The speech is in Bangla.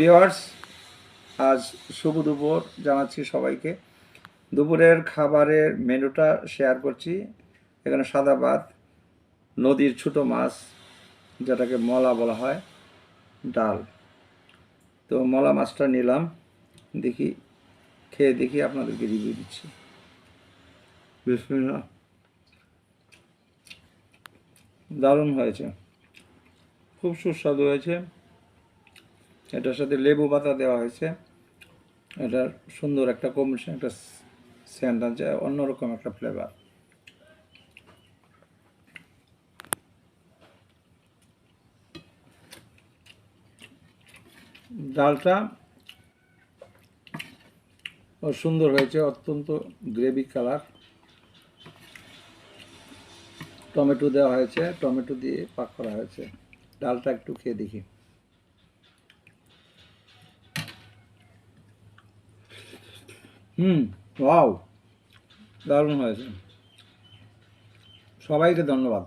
ভিউয়ার্স, আজ শুভ দুপুর জানাচ্ছি সবাইকে। দুপুরের খাবারের মেনুটা শেয়ার করছি। এখানে সাদা ভাত, নদীর ছোটো মাছ যেটাকে মলা বলা হয়, ডাল। তো মলা মাছটা নিলাম, দেখি খেয়ে দেখি আপনাদেরকে রিভিউ দিচ্ছি। বিসমিল্লাহ। দারুণ হয়েছে, খুব সুস্বাদু হয়েছে। এটার সাথে লেবু পাতা দেওয়া হয়েছে। এটার সুন্দর একটা কম্বিনেশন, একটা সেন্ট আছে, অন্যরকম একটা ফ্লেভার। ডালটা সুন্দর হয়েছে, অত্যন্ত গ্রেভি কালার। টমেটো দেওয়া হয়েছে, টমেটো দিয়ে পাক করা হয়েছে। ডালটা একটু খেয়ে দেখি। ওয়াও, দারুণ হয়েছে। সবাইকে ধন্যবাদ।